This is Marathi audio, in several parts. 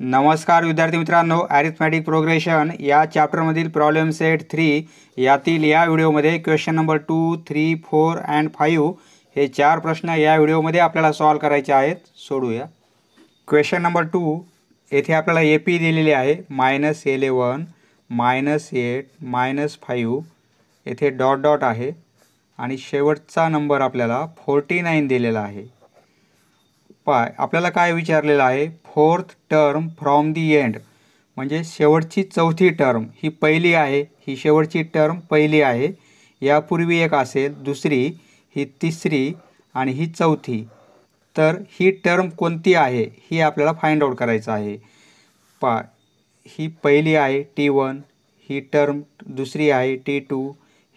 नमस्कार विद्यार्थी मित्रांनो, अरिथमॅटिक प्रोग्रेशन या चॅप्टरमधील प्रॉब्लेम सेट 3 यातील या व्हिडिओमध्ये क्वेश्चन नंबर 2, 3, 4 अँड 5 हे 4 प्रश्न या व्हिडिओमध्ये आपल्याला सॉल्व करायचे आहेत. सोडूया. क्वेश्चन नंबर 2 येथे आपल्याला AP दिलेले आहे -11 -8 -5 येथे डॉट डॉट आहे आणि शेवटचा नंबर आपल्याला 49 दिलेला आहे. आपल्याला काय विचारलेलं आहे, fourth term from the end म्हणजे शेवटची चौथी टर्म ही पहिली आहे, ही शेवटची टर्म पहिली आहे, यापूर्वी एक असेल, दुसरी, ही तिसरी आणि ही चौथी. तर ही टर्म कोणती आहे ही आपल्याला फाइंड आउट करायचं आहे. ही पहिली आहे T1, ही टर्म दुसरी आहे T2,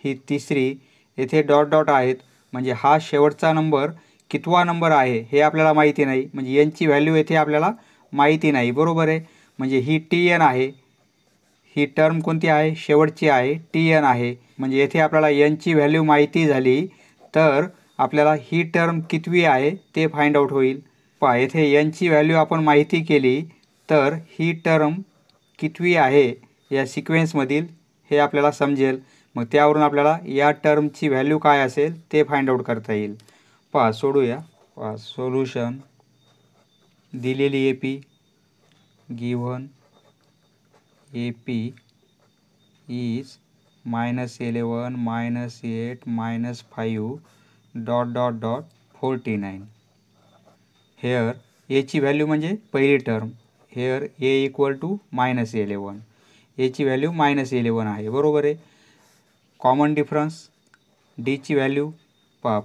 ही तिसरी, येथे डॉट डॉट आहेत म्हणजे हा शेवटचा नंबर कितवा नंबर आहे हे आपल्याला माहिती नाही, म्हणजे यांची व्हॅल्यू येथे आपल्याला माहिती नाही. बरोबर आहे. म्हणजे ही TN आहे, ही टर्म कोणती आहे, शेवटची आहे, TN आहे. म्हणजे येथे आपल्याला यांची व्हॅल्यू माहिती झाली तर आपल्याला ही टर्म कितवी आहे ते फाइंड आउट होईल. येथे यांची व्हॅल्यू आपण माहिती केली तर ही टर्म कितवी आहे या सिक्वेन्समधील हे आपल्याला समजेल. मग त्यावरून आपल्याला या टर्मची व्हॅल्यू काय असेल ते फाइंड आउट करता येईल. सोडूया. सोल्युशन दिलेली AP given AP is -11 -8 -5 dot dot dot 49. Here Aची व्हॅल्यू म्हणजे पहिली टर्म, हेअर A = -11, Aची व्हॅल्यू -11 आहे. बरोबर आहे. कॉमन डिफरन्स Dची व्हॅल्यू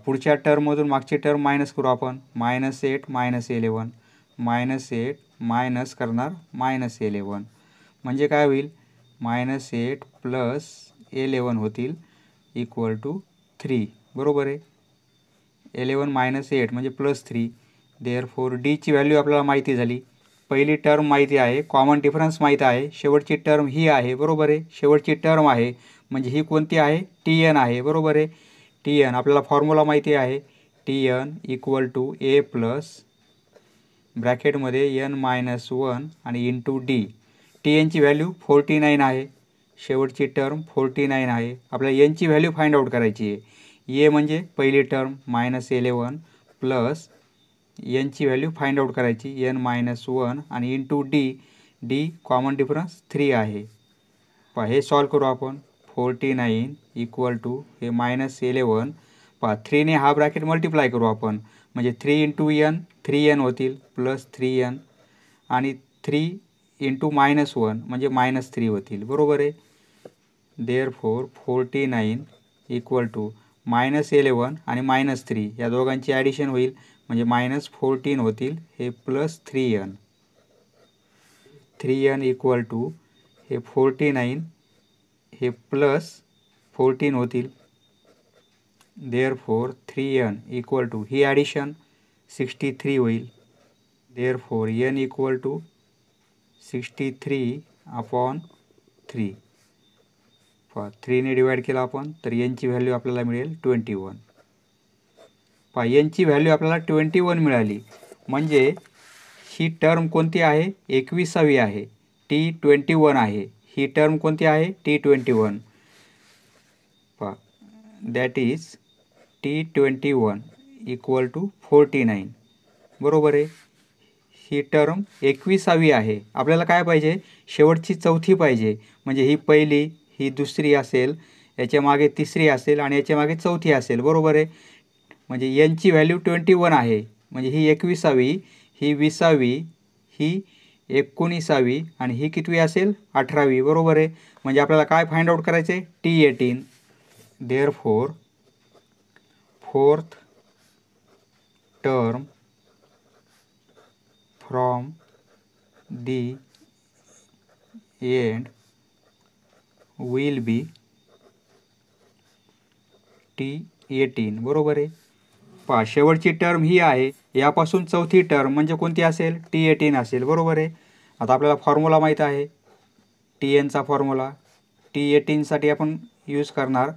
पुढच्या टर्ममधून मागची टर्म मायनस करू आपण. -8 -11 -8 मायनस करणार -11 म्हणजे काय होईल, -8 + 11 होतील =3. बरोबर आहे. 11 - 8 म्हणजे +3. देअरफॉर Dची व्हॅल्यू आपल्याला माहिती झाली. पहिली टर्म माहिती आहे, कॉमन डिफरन्स माहिती आहे, शेवटची टर्म ही आहे. बरोबर आहे. शेवटची टर्म आहे म्हणजे ही कोणती आहे, TN आहे. बरोबर आहे. TN आपल्याला फॉर्म्युला माहिती आहे, TN = A प्लस ब्रॅकेटमध्ये n-1 आणि इंटू D. TNची व्हॅल्यू 49 आहे, शेवटची टर्म 49 आहे. आपल्याला यांची व्हॅल्यू फाइंड आउट करायची आहे. A म्हणजे पहिली टर्म -11 प्लस यांची व्हॅल्यू फाइंड आउट करायची n-1 आणि into D. D common difference 3 आहे. हे सॉल्व करू आपण. 49 = हे -11 3 ने हा ब्रॅकेट मल्टिप्लाय करू आपण म्हणजे 3 × n 3n होतील प्लस 3n आणि 3 × -1 म्हणजे -3 होतील. बरोबर आहे. देअरफॉर 49 = -11 आणि -3 या दोघांची ॲडिशन होईल म्हणजे -14 होतील, हे प्लस 3n. 3n = हे 49 हे प्लस 14 होतील. देअरफॉर 3n = ही ॲडिशन 63 होईल. Therefore n = 63/3. 3 ने डिवाइड केला आपण तर यांची व्हॅल्यू आपल्याला मिळेल 21. यांची व्हॅल्यू आपल्याला 21 मिळाली म्हणजे ही टर्म कोणती आहे, 21वी आहे, T21 आहे. ही टर्म कोणती आहे, T21. That is T21 = 49. बरोबर आहे. ही टर्म 21वी आहे. आपल्याला काय पाहिजे, शेवटची चौथी पाहिजे. म्हणजे ही पहिली, ही दुसरी असेल, याच्या मागे तिसरी असेल आणि याच्या मागे चौथी असेल. बरोबर आहे. म्हणजे यांची व्हॅल्यू 21 आहे म्हणजे ही 21वी, ही 20वी, ही 19वी आणि ही कितवी असेल, 18वी. बरोबर आहे. म्हणजे आपल्याला काय फाइंड आउट करायचे, T18. Therefore fourth term from the end will be T18. बरोबर आहे. शेवटची टर्म ही आहे, यापासून चौथी टर्म म्हणजे कोणती असेल, T18 असेल. बरोबर आहे. आता आपल्याला फॉर्म्युला माहीत आहे, TNचा फॉर्म्युला. T18साठी आपण यूज करणार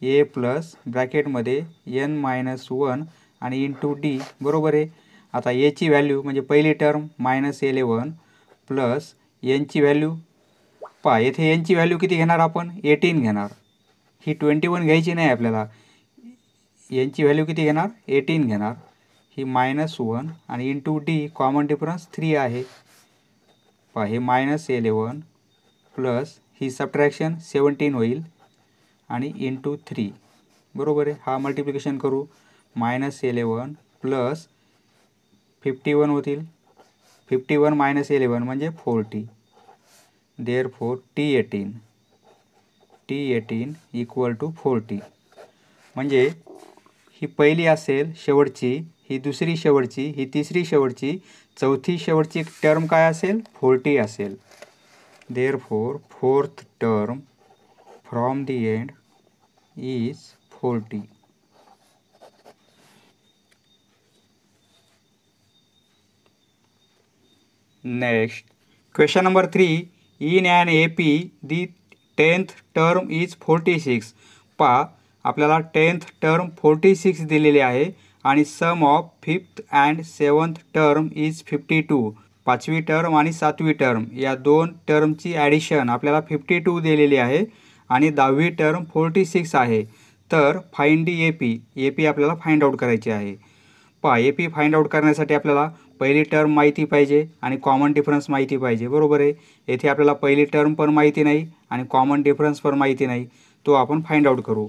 A प्लस ब्रॅकेटमध्ये n-1 आणि इंटू D. बरोबर आहे. आता Aची व्हॅल्यू म्हणजे पहिली टर्म -11 प्लस एनची व्हॅल्यू पहा येथे एनची व्हॅल्यू किती घेणार आपण 18 घेणार. ही 21 घ्यायची नाही आपल्याला. एनची व्हॅल्यू किती घेणार 18 घेणार. ही -1 आणि इंटू डी कॉमन डिफरन्स 3 आहे. पहा हे -11 प्लस ही सबट्रॅक्शन 17 होईल आणि इंटू 3 बरोबर आहे. हा मल्टिप्लिकेशन करू. -11 प्लस 51 होतील. 51 - 11 म्हणजे 40. Therefore T18 equal to 40. म्हणजे ही पहिली असेल शेवटची, ही दुसरी शेवटची, ही तिसरी शेवटची, चौथी शेवटची टर्म काय असेल 40 असेल. Therefore fourth term from the end is 40. Next question number 3. In an AP the 10th term is 46. पहा आपल्याला 10th टर्म 46 दिलेली आहे आणि sum of 5th and 7th term is 52. पाचवी टर्म आणि सातवी टर्म या दोन टर्मची ॲडिशन आपल्याला 52 दिलेली आहे आणि 10वी टर्म 46 आहे. तर फाइंड दी AP आपल्याला फाइंड आउट करायची आहे. पहा AP फाइंड आउट करण्यासाठी आपल्याला पहिली टर्म माहिती पाहिजे आणि कॉमन डिफरन्स माहिती पाहिजे बरोबर आहे. येथे आपल्याला पहिली टर्म पण माहिती नाही आणि कॉमन डिफरन्स पण माहिती नाही. तो आपण फाइंड आउट करू.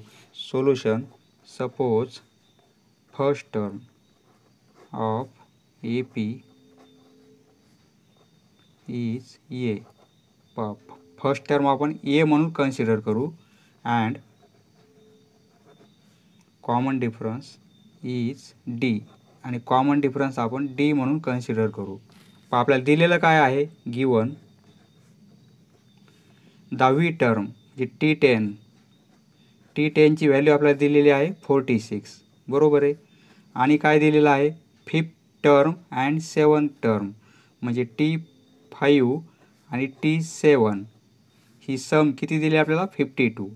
Solution suppose first term of AP is A. First term आपण A म्हणून कन्सिडर करू and common difference is D आणि कॉमन डिफरन्स आपण D म्हणून कन्सिडर करू. आपल्याला दिलेलं काय आहे गिवन 10वी टर्म जी T10 ची व्हॅल्यू आपल्याला दिलेली आहे 46 बरोबर आहे. आणि काय दिलेलं आहे 5th term and 7th term म्हणजे T5 आणि T7 ही सम किती दिली आपल्याला 52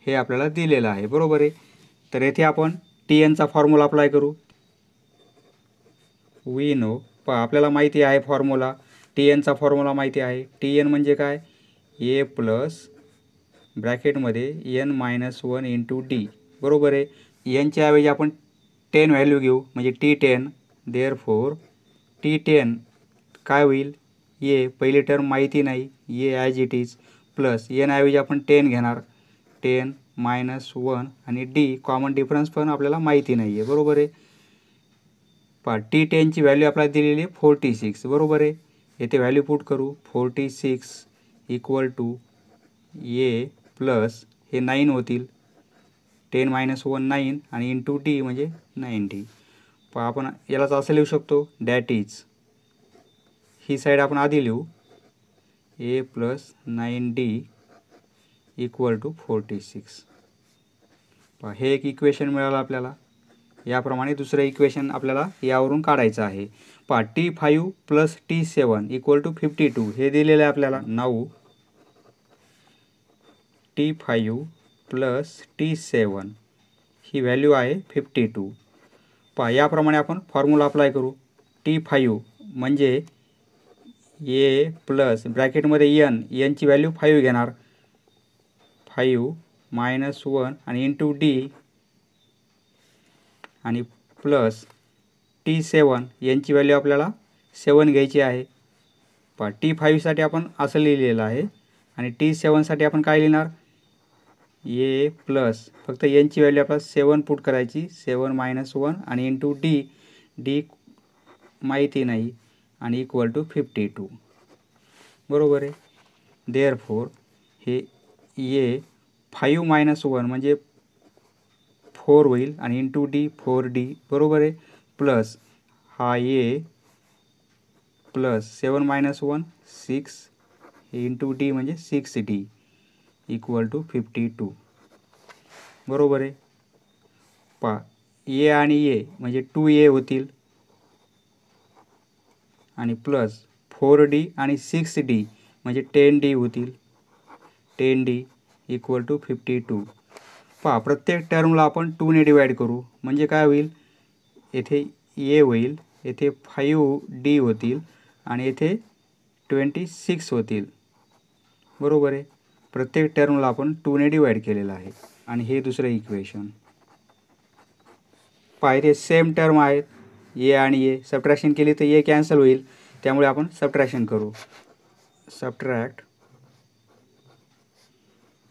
हे आपल्याला दिलेलं आहे बरोबर आहे. तर येथे आपण Tnचा फॉर्म्युला अप्लाय करू. वी नो आपल्याला माहिती आहे फॉर्म्युला Tnचा फॉर्म्युला माहिती आहे. Tn म्हणजे काय A प्लस ब्रॅकेटमध्ये n-1 इंटू D बरोबर आहे. एनच्या ऐवजी आपण 10 व्हॅल्यू घेऊ म्हणजे T10. देअरफॉर T10 काय होईल A पहिली टर्म माहिती नाही A as it is plus n ऐवजी आपण 10 घेणार 10 -1 आणि D कॉमन डिफरन्स पण आपल्याला माहिती नाही आहे बरोबर आहे. पहा T10 ची व्हॅल्यू आपल्याला दिलेली आहे 46 बरोबर आहे. येथे व्हॅल्यू पुट करू 46 इक्वल टू A प्लस हे 9 होतील 10 - 1 9 आणि इंटू D म्हणजे 90. पहा आपण यालाच असं लिहू शकतो दॅट इज ही साईड आपण आधी लिहू A plus 9D equal to 46. पहा हे एक इक्वेशन मिळालं आपल्याला. याप्रमाणे दुसरं इक्वेशन आपल्याला यावरून काढायचं आहे. पहा T5 plus T7 equal to 52 हे दिलेलं आहे आपल्याला. नाऊ T5 प्लस T7 ही व्हॅल्यू आहे 52. पहा याप्रमाणे आपण फॉर्म्युला अप्लाय करू. T5 म्हणजे A प्लस ब्रॅकेटमध्ये nची व्हॅल्यू 5 घेणार 5 -1 आणि इंटू D आणि प्लस T7 यांची व्हॅल्यू आपल्याला 7 घ्यायची आहे. पहा T5साठी आपण असं लिहिलेलं आहे आणि T7साठी आपण काय लिहिणार A प्लस फक्त यांची व्हॅल्यू आपल्याला 7 पुट करायची 7 -1 आणि इंटू D माहिती नाही आणि इक्वल टू 52 बरोबर आहे. देअरफॉर हे A 5 -1 म्हणजे 4 होईल आणि इंटू D 4D बरोबर आहे प्लस हा A प्लस 7 -1 6 इंटू D म्हणजे 6D इक्वल टू 52 बरोबर आहे. पहा A आणि A म्हणजे 2A होतील आणि प्लस 4D आणि 6D म्हणजे 10D होतील 10D इक्वल टू 52. पहा प्रत्येक टर्मला आपण 2 ने डिवाइड करू म्हणजे काय होईल येथे A होईल येथे 5D होतील आणि येथे 26 होतील, बरोबर आहे. प्रत्येक टर्मला आपण 2ने डिवाइड केलेलं आहे. आणि हे दुसरं इक्वेशन. पाहिजे सेम टर्म आहेत ए आणि ए, सबट्रॅक्शन केली तर ए कॅन्सल होईल, त्यामुळे आपण सबट्रॅक्शन करू. Subtract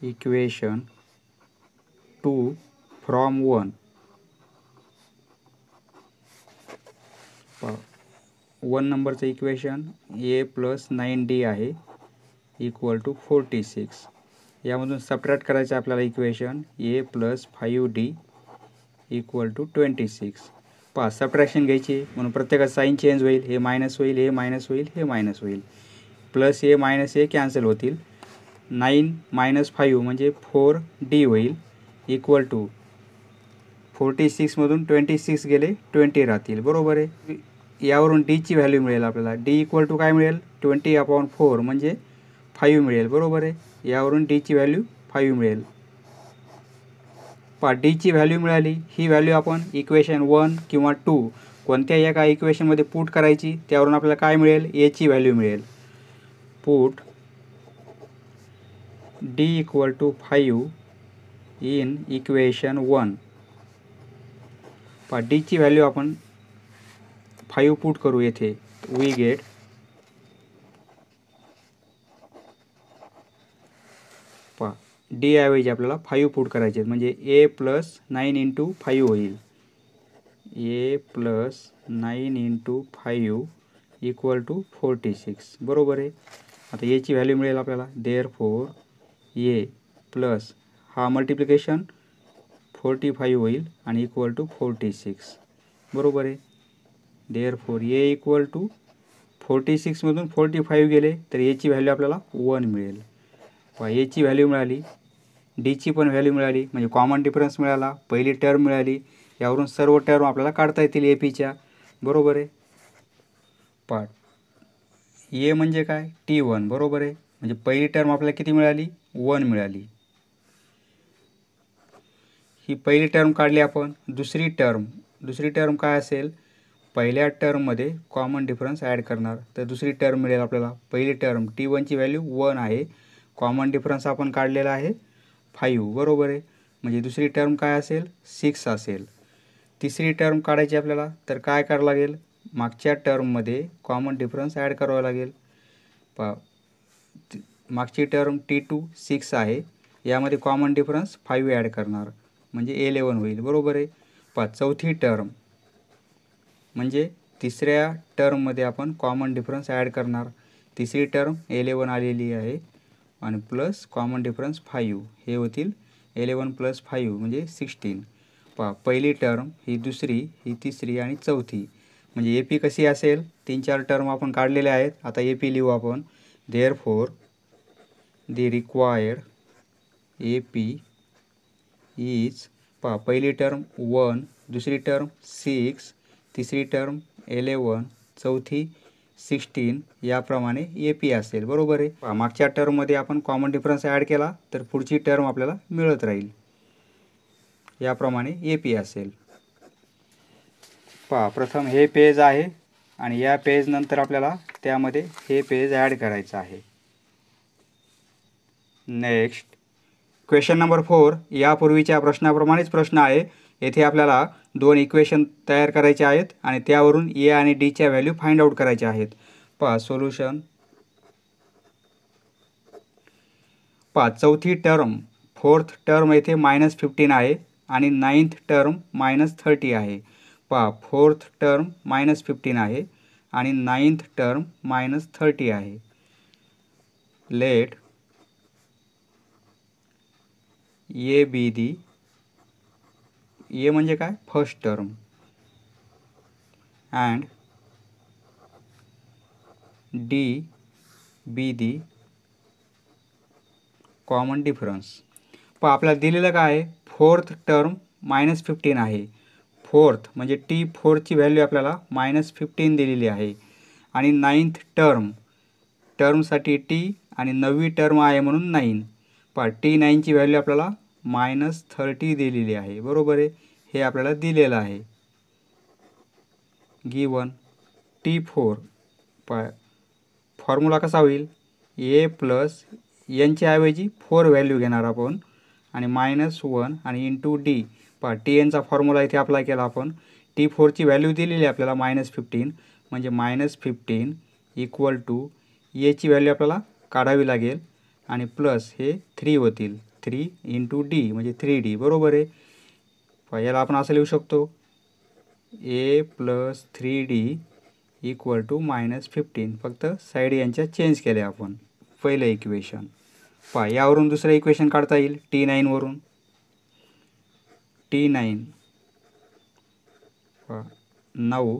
equation 2 from 1. 1 नंबरचं इक्वेशन ए प्लस 9d आहे इक्वल टू 46. यामधून सबट्रॅक्ट करायचं आपल्याला equation A plus 5d equal to 26. Subtraction घ्यायची म्हणून प्रत्येकाचा साईन चेंज होईल. हे मायनस होईल, हे मायनस होईल, हे मायनस होईल. प्लस ए मायनस ए कॅन्सल होतील. 9 मायनस 5 म्हणजे 4d होईल इक्वल टू 46मधून 26 गेले 20 राहतील, बरोबर आहे. यावरून डीची व्हॅल्यू मिळेल आपल्याला. डी इक्वल टू काय मिळेल 20/4 म्हणजे 5 मिळेल, बरोबर आहे. यावरून डीची व्हॅल्यू 5 मिळेल. डीची व्हॅल्यू मिळाली. ही व्हॅल्यू आपण इक्वेशन 1 किंवा 2 कोणत्याही एका इक्वेशनमध्ये पुट करायची. त्यावरून आपल्याला काय मिळेल एची व्हॅल्यू मिळेल. Put D equal to 5 in equation 1. डीची व्हॅल्यू आपण 5 पुट करू येथे. वी गेट डी ऐवजी आपल्याला 5 पुट करायचे म्हणजे ए प्लस 9 इंटू 5 होईल. ए प्लस 9 इंटू 5 इक्वल टू 46, बरोबर आहे. आता एची व्हॅल्यू मिळेल आपल्याला. देअरफॉर ए प्लस हा मल्टिप्लिकेशन 45 होईल आणि इक्वल टू 46, बरोबर आहे. देअरफॉर ए इक्वल टू 46मधून 45 गेले तर एची व्हॅल्यू आपल्याला 1 मिळेल. एची व्हॅल्यू मिळाली. डीची पण व्हॅल्यू मिळाली म्हणजे कॉमन डिफरन्स मिळाला. पहिली टर्म मिळाली. यावरून सर्व टर्म आपल्याला काढता येतील एपीच्या, बरोबर आहे. ए म्हणजे काय T1, बरोबर आहे. म्हणजे पहिली टर्म आपल्याला किती मिळाली 1 मिळाली. ही पहिली टर्म काढली आपण. दुसरी टर्म काय असेल पहिल्या टर्ममध्ये कॉमन डिफरन्स ॲड करणार तर दुसरी टर्म मिळेल आपल्याला. पहिली टर्म T1ची व्हॅल्यू 1 आहे. कॉमन डिफरन्स आपण काढलेला आहे 5, बरोबर आहे. म्हणजे दुसरी टर्म काय असेल 6 असेल. तिसरी टर्म काढायची आपल्याला तर काय करावं लागेल मागच्या टर्ममध्ये कॉमन डिफरन्स ॲड करावा लागेल. मागची टर्म T2 6 आहे. यामध्ये कॉमन डिफरन्स 5 ॲड करणार म्हणजे 11 होईल, बरोबर आहे. चौथी टर्म म्हणजे तिसऱ्या टर्ममध्ये आपण कॉमन डिफरन्स ॲड करणार. तिसरी टर्म 11 आलेली आहे आणि प्लस कॉमन डिफरन्स 5 हे होतील 11 प्लस 5 म्हणजे 16. पहिली टर्म ही दुसरी ही तिसरी आणि चौथी म्हणजे ए पी कशी असेल 3-4 टर्म आपण काढलेले आहेत. आता ए पी लिहू आपण. Therefore the required A P is पहिली टर्म 1, दुसरी टर्म 6, तिसरी टर्म 11, चौथी 16 याप्रमाणे ए पी असेल, बरोबर आहे. मागच्या टर्ममध्ये आपण कॉमन डिफरन्स ॲड केला तर पुढची टर्म आपल्याला मिळत राहील. याप्रमाणे ए पी असेल. प्रथम हे पेज आहे आणि या पेज नंतर आपल्याला त्यामध्ये हे पेज ॲड करायचं आहे. Next question number 4. यापूर्वीच्या प्रश्नाप्रमाणेच प्रश्न आहे. येथे आपल्याला 2 इक्वेशन तयार करायचे आहेत आणि त्यावरून ए आणि डीच्या व्हॅल्यू फाइंड आउट करायच्या आहेत. सोल्युशन. चौथी टर्म 4th टर्म येथे -15 आहे आणि 9th टर्म -30 आहे. 4th टर्म -15 आहे आणि 9th टर्म -30 आहे. लेट ए बी दी ए म्हणजे काय first term and D be the common difference. आपल्याला दिलेलं काय आहे 4th टर्म -15 आहे. 4th म्हणजे T4ची व्हॅल्यू आपल्याला -15 दिलेली आहे आणि 9th टर्मसाठी T आणि 9वी टर्म आहे म्हणून 9. T9ची व्हॅल्यू आपल्याला -30 दिलेली आहे, बरोबर आहे. हे आपल्याला दिलेलं आहे. गिवन T4 फॉर्म्युला कसा होईल, ए प्लस एनच्या ऐवजी 4 व्हॅल्यू घेणार आपण आणि -1 आणि इंटू डी. पहा TNचा फॉर्म्युला इथे अप्लाय केला आपण. T4ची व्हॅल्यू दिलेली आहे आपल्याला -15 म्हणजे -15 इक्वल टू एची व्हॅल्यू आपल्याला काढावी लागेल आणि प्लस हे 3 होतील, 3 इंटू डी म्हणजे 3D बरोबर आहे. याला आपण असं लिहू शकतो ए प्लस 3D इक्वल टू -15. फक्त साईड यांच्या चेंज केल्या आपण. पहिलं इक्वेशन. पहा यावरून दुसरं इक्वेशन काढता येईल T9 वरून. T9 9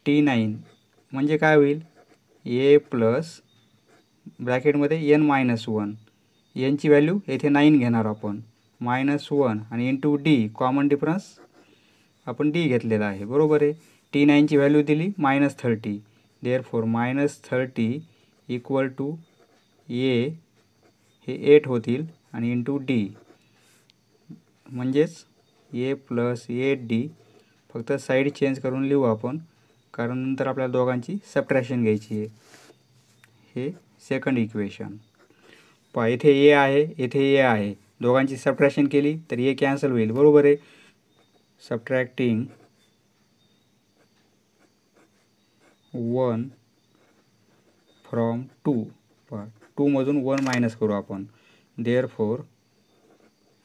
T9 म्हणजे काय होईल, ए प्लस ब्रॅकेटमध्ये n-1 यांची व्हॅल्यू येथे 9 घेणार आपण, -1 आणि इंटू डी. कॉमन डिफरन्स आपण डी घेतलेला आहे बरोबर आहे. T9ची व्हॅल्यू दिली -30. देअरफॉर -30 इक्वल टू ए हे 8 होतील आणि इंटू डी म्हणजेच ए प्लस 8D. फक्त साईड चेंज करून लिहू आपण कारण नंतर आपल्याला दोघांची सबट्रॅक्शन घ्यायची आहे. हे सेकंड इक्वेशन. पहा इथे ए आहे, इथे ए आहे, दोघांची सबट्रॅक्शन केली तर ए कॅन्सल होईल बरोबर आहे. Subtracting 1 from 2. पहा 2 मधून 1 मायनस करू आपण. Therefore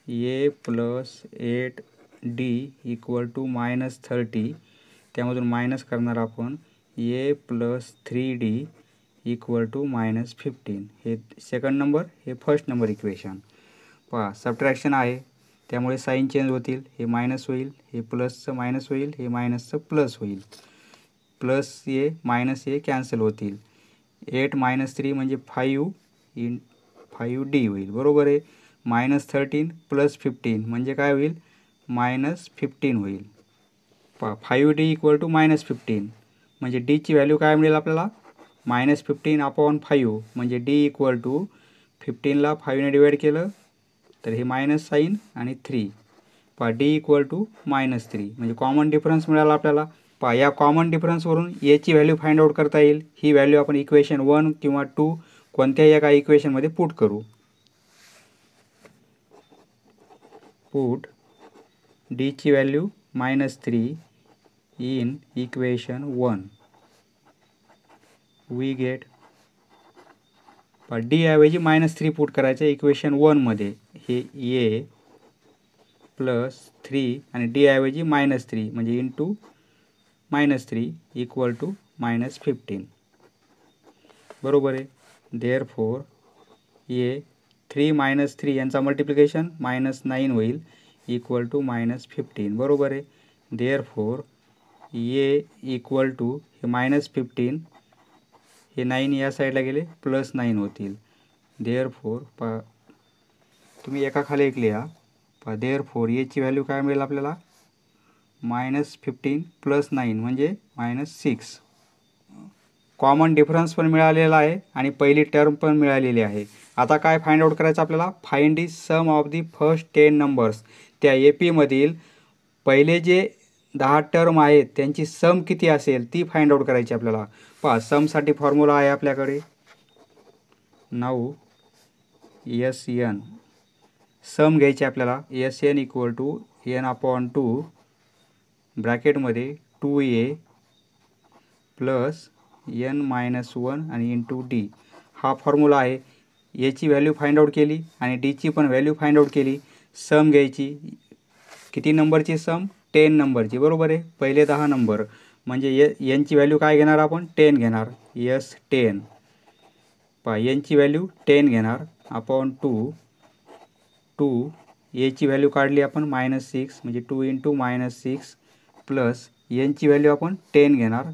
A plus 8D equal to -30. त्यामधून मायनस करणार आपण ए प्लस 3D इक्वल टू -15. हे सेकंड नंबर, हे फर्स्ट नंबर इक्वेशन. पहा सबट्रॅक्शन आहे त्यामुळे साईन चेंज होतील. हे मायनस होईल, हे प्लसचं मायनस होईल, हे मायनसचं प्लस होईल. प्लस ए मायनस ए कॅन्सल होतील. 8 - 3 म्हणजे 5D होईल बरोबर आहे. -13 प्लस 15 म्हणजे काय होईल, -15 होईल. पहा 5D इक्वल टू -15 म्हणजे डीची व्हॅल्यू काय मिळेल आपल्याला, -15/5 म्हणजे डी इक्वल टू 15ला 5ने डिवाइड केलं तर हे मायनस साईन आणि 3. पहा डी इक्वल टू -3 म्हणजे कॉमन डिफरन्स मिळाला आपल्याला. पहा या कॉमन डिफरन्सवरून एची व्हॅल्यू फाइंड आउट करता येईल. ही व्हॅल्यू आपण इक्वेशन 1 किंवा 2 कोणत्याही एका इक्वेशनमध्ये पुट करू. पुट डीची value -3 in equation 1. We get, D ऐवजी -3 पुट करायचं इक्वेशन 1 मध्ये. हे ए प्लस 3 आणि डी ऐवजी -3 म्हणजे इंटू -3 इक्वल टू -15 बरोबर आहे. देअरफॉर ए 3 - 3 यांचा मल्टिप्लिकेशन -9 होईल इक्वल टू -15 बरोबर आहे. देअरफॉर ए इक्वल टू हे -15 हे 9 या साईडला गेले +9 होतील. देअरफॉर पहा तुम्ही एका खाली एक लिहा. पहा देअरफॉर एची व्हॅल्यू काय मिळेल आपल्याला, -15 + 9 म्हणजे -6. कॉमन डिफरन्स पण मिळालेला आहे आणि पहिली टर्म पण मिळालेली आहे. आता काय फाइंड आउट करायचं आपल्याला, find the sum of the first 10 numbers. त्या AP मधील पहिले जे 10 टर्म आहेत त्यांची सम किती असेल ती फाइंड आउट करायची आपल्याला. पहा समसाठी फॉर्म्युला आहे आपल्याकडे. नाऊ SN सम घ्यायची आपल्याला. SN इक्वल टू n/2 ब्रॅकेटमध्ये 2a प्लस n-1 आणि इंटू डी. हा फॉर्म्युला आहे. एची व्हॅल्यू फाइंड आउट केली आणि डीची पण व्हॅल्यू फाइंड आउट केली. सम घ्यायची. किती नंबरची सम, 10 नंबरची बरोबर आहे. पहिले 10 नंबर म्हणजे एनची व्हॅल्यू काय घेणार आपण, 10 घेणार. S10. पहा एनची व्हॅल्यू 10 घेणार अपॉन 2 एची व्हॅल्यू काढली आपण -6 म्हणजे 2 इंटू -6 प्लस एनची व्हॅल्यू आपण 10 घेणार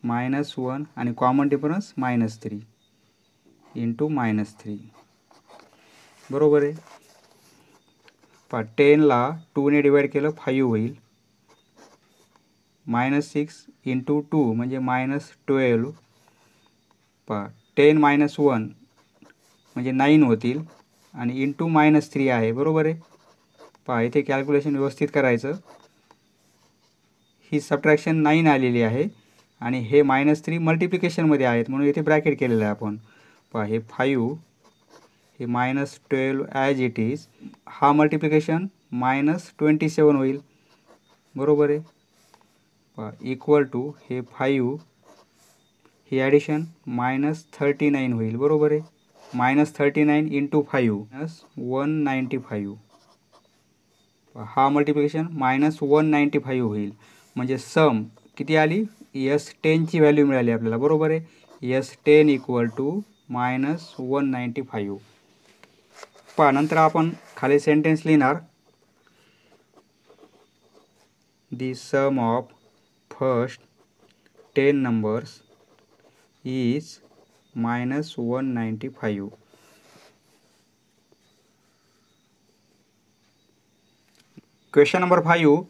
-1 आणि कॉमन डिफरन्स -3 इंटू -3 बरोबर आहे. पहा 10ला 2ने डिवाइड केलं 5 होईल. -6 इंटू 2 म्हणजे -12. पहा 10 - 1 म्हणजे 9 होतील आणि इंटू -3 आहे बरोबर आहे. पहा इथे कॅल्क्युलेशन व्यवस्थित करायचं. ही सबट्रॅक्शन 9 आलेली आहे आणि हे -3 मल्टिप्लिकेशनमध्ये आहेत म्हणून इथे ब्रॅकेट केलेलं आहे आपण. पहा हे 5 हे -12 ॲज इट इज, हा मल्टिप्लिकेशन -27 होईल. बरोबर आहे. पहा इक्वल टू हे 5 ही ॲडिशन -39 होईल. बरोबर आहे. -39 इंटू 5 -195. हा मल्टिप्लिकेशन -195 होईल. म्हणजे सम किती आली, S10ची व्हॅल्यू मिळाली आपल्याला. बरोबर आहे. S10 equal to -195. पहा नंतर आपण खाली सेंटेन्स लिहिणार. The sum of first 10 numbers is -195. Question number 5.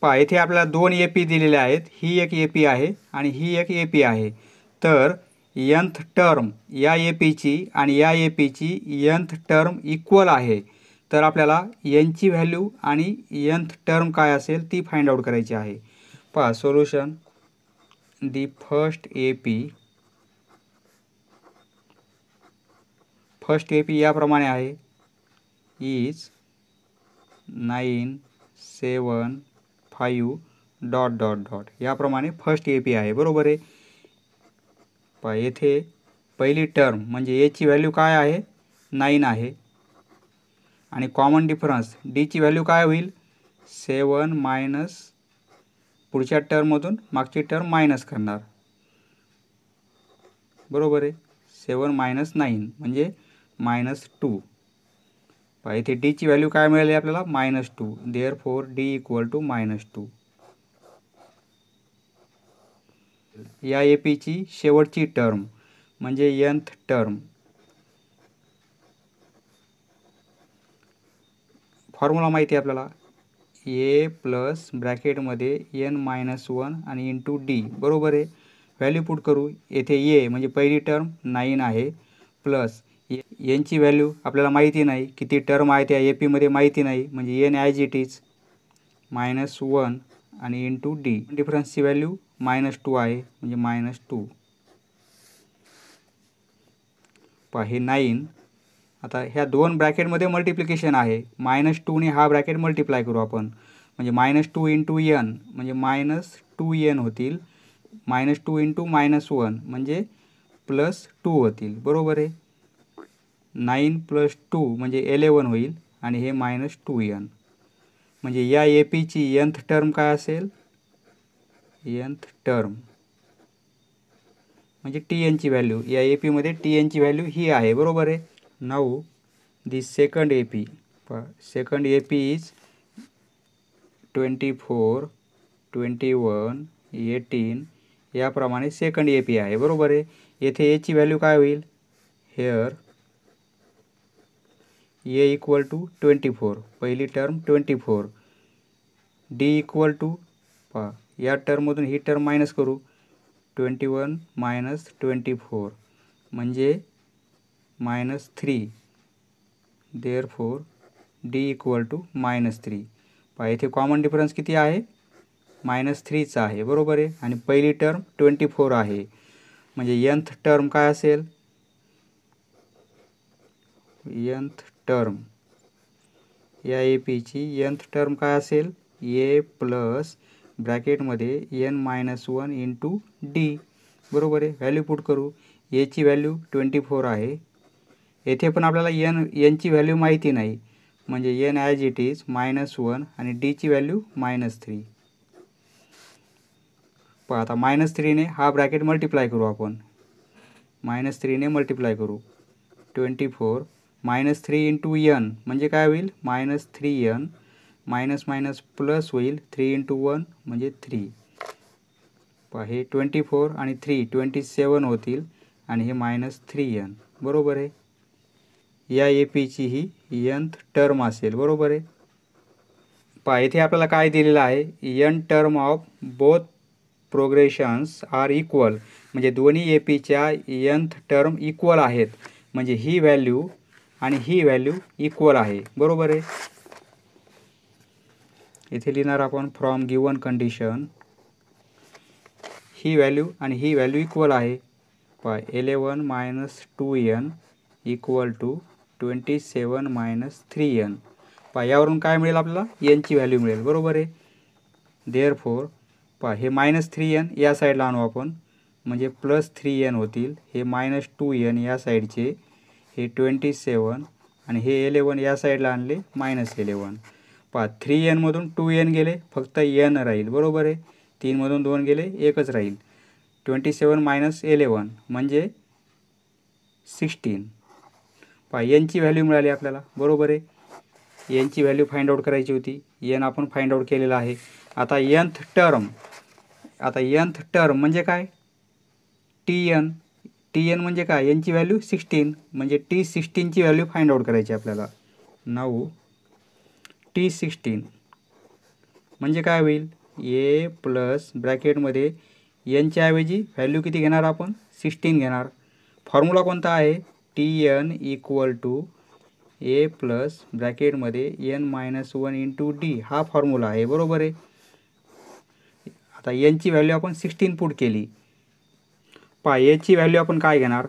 पहा इथे आपल्याला 2 AP दिलेले आहेत. ही एक AP आहे आणि ही एक AP आहे. तर nth टर्म या APची आणि या APची nth टर्म इक्वल आहे. तर आपल्याला nची व्हॅल्यू आणि nth टर्म काय असेल ती फाइंड आउट करायची आहे. पहा सोल्युशन. दी फर्स्ट AP याप्रमाणे आहे. इज 9 7 5 ... याप्रमाणे फर्स्ट AP आहे. बरोबर आहे. पहा येथे पहिली टर्म म्हणजे एची व्हॅल्यू काय आहे, 9 आहे. आणि कॉमन डिफरन्स डीची व्हॅल्यू काय होईल, 7 मायनस पुढच्या टर्ममधून मागची टर्म मायनस करणार. बरोबर आहे. 7 मायनस 9 म्हणजे -2. पहा इथे डीची व्हॅल्यू काय मिळाली आपल्याला, -2. Therefore D equal to -2. या एपीची शेवटची टर्म म्हणजे nth टर्म. फॉर्म्युला माहिती आहे आपल्याला, ए प्लस ब्रॅकेटमध्ये n-1 आणि इंटू डी. बरोबर आहे. व्हॅल्यू पुट करू. येथे ए म्हणजे पहिली टर्म 9 आहे, प्लस एनची व्हॅल्यू आपल्याला माहिती नाही, किती टर्म आहे त्या ए पीमध्ये माहिती नाही, म्हणजे एन ॲज इट इज -1 आणि इंटू डी. डिफरन्सची व्हॅल्यू -2 आहे म्हणजे -2. पहा हे 9. आता ह्या 2 ब्रॅकेटमध्ये मल्टिप्लिकेशन आहे. -2ने हा ब्रॅकेट मल्टिप्लाय करू आपण, म्हणजे -2 इंटू n म्हणजे -2n होतील. -2 इंटू -1 म्हणजे +2 होतील. बरोबर आहे. 9 + 2 म्हणजे 11 होईल आणि हे -2n. म्हणजे या एपीची nth टर्म काय असेल, nth टर्म म्हणजे TNची व्हॅल्यू, या एपीमध्ये TNची व्हॅल्यू ही आहे. बरोबर आहे. Now the second AP. Second AP is 24 21 18 याप्रमाणे सेकंड AP आहे. बरोबर आहे. येथे एची व्हॅल्यू काय होईल, हेअर ए इक्वल टू 24, पहिली टर्म 24. डी इक्वल टू, पहा या टर्ममधून ही टर्म मायनस करू, 21 मायनस 24 म्हणजे -3. Therefore D equal to -3. पहा इथे कॉमन डिफरन्स किती आहे, -3चा आहे. बरोबर आहे. आणि पहिली टर्म 24 आहे, म्हणजे nth टर्म काय असेल, nth टर्म या एपीची nth टर्म काय असेल, ए प्लस ब्रॅकेटमध्ये n-1 इंटू डी. बरोबर आहे. व्हॅल्यू पुट करू. एची व्हॅल्यू 24 आहे. येथे पण आपल्याला nची व्हॅल्यू माहिती नाही, म्हणजे n ॲज इट इज -1 आणि डीची व्हॅल्यू -3. पहा आता -3ने हा ब्रॅकेट मल्टिप्लाय करू आपण, -3ने मल्टिप्लाय करू. 24 -3 इंटू n म्हणजे काय होईल, -3n. मायनस मायनस प्लस होईल, 3 इंटू 1 म्हणजे 3. पहा हे 24 आणि 3 27 होतील आणि हे -3n. बरोबर आहे. या एपीची ही nth टर्म असेल. बरोबर आहे. पहा इथे आपल्याला काय दिलेलं आहे, n term of both progressions are equal, म्हणजे दोन्ही एपीच्या nth टर्म इक्वल आहेत, म्हणजे ही व्हॅल्यू आणि ही व्हॅल्यू इक्वल आहे. बरोबर आहे. इथे लिहिणार आपण from given condition he value आणि ही व्हॅल्यू इक्वल आहे. पहा 11 minus 2n equal to 27 minus 3n. पहा यावरून काय मिळेल आपल्याला, एनची व्हॅल्यू मिळेल. बरोबर आहे. देअरफॉर पहा हे मायनस 3n या साईडला आणू आपण, म्हणजे प्लस 3n होतील. हे मायनस 2n या साईडचे, हे 27 आणि हे 11 या साईडला आणले मायनस 11. पहा 3nमधून 2n गेले, फक्त n राहील. बरोबर आहे. 3मधून 2 गेले, एकच राहील. 27 मायनस 11 म्हणजे 16. पहा एनची व्हॅल्यू मिळाली आपल्याला. बरोबर आहे. एनची व्हॅल्यू फाइंड आउट करायची होती. एन आपण फाइंड आउट केलेला आहे. आता nth टर्म म्हणजे काय, Tn. Tn म्हणजे काय, एनची व्हॅल्यू 16, म्हणजे T16ची व्हॅल्यू फाइंड आउट करायची आपल्याला. नाऊ T16 म्हणजे काय होईल, ए प्लस ब्रॅकेटमध्ये एनच्या ऐवजी व्हॅल्यू किती घेणार आपण, 16 घेणार. फॉर्म्युला कोणता आहे, Tn equal to A plus ब्रॅकेटमध्ये n मायनस 1 इंटू डी, हा फॉर्म्युला आहे. बरोबर आहे. आता एनची व्हॅल्यू आपण 16 पुट केली. पहा एची व्हॅल्यू आपण काय घेणार,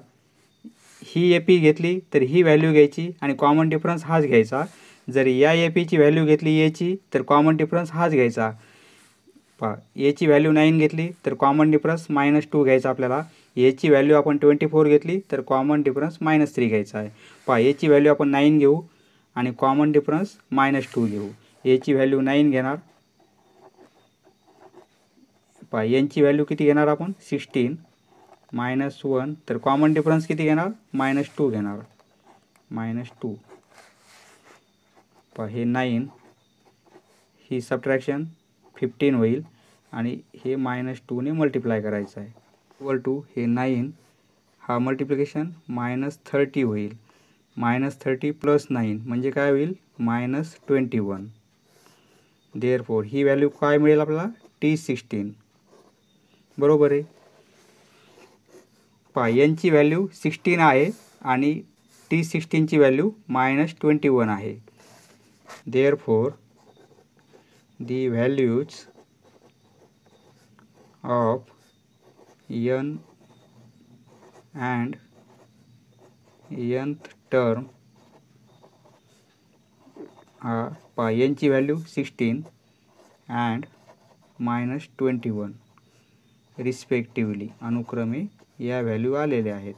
ही ए पी घेतली तर ही व्हॅल्यू घ्यायची आणि कॉमन डिफरन्स हाच घ्यायचा. जर या ए पीची व्हॅल्यू घेतली एची तर कॉमन डिफरन्स हाच घ्यायचा. पहा एची व्हॅल्यू 9 घेतली तर कॉमन डिफरन्स -2 घ्यायचा आपल्याला. एची व्हॅल्यू आपण 24 घेतली तर कॉमन डिफरन्स -3 घ्यायचा आहे. पहा एची व्हॅल्यू आपण 9 घेऊ आणि कॉमन डिफरन्स -2 घेऊ. एची व्हॅल्यू 9 घेणार. पहा एनची व्हॅल्यू किती घेणार आपण, 16 -1 तर कॉमन डिफरन्स किती घेणार, -2 घेणार. -2. पहा हे 9, ही सबट्रॅक्शन 15 होईल आणि हे -2ने मल्टिप्लाय करायचं आहे. इक्वल टू हे 9, हा मल्टिप्लिकेशन -30 होईल. -30 प्लस 9 म्हणजे काय होईल, -21. देअरफॉर ही व्हॅल्यू काय मिळेल आपल्याला, T16. बरोबर आहे. पहा एनची व्हॅल्यू 16 आहे आणि T16ची व्हॅल्यू -21 आहे. Therefore the values of n and nth term पहा एनची व्हॅल्यू 16 अँड -21 रिस्पेक्टिव्हली, अनुक्रमे या व्हॅल्यू आलेल्या आहेत.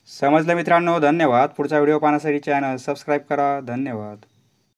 समजलं मित्रांनो? धन्यवाद. पुढचा व्हिडिओ पाहण्यासाठी चॅनल सबस्क्राईब करा. धन्यवाद.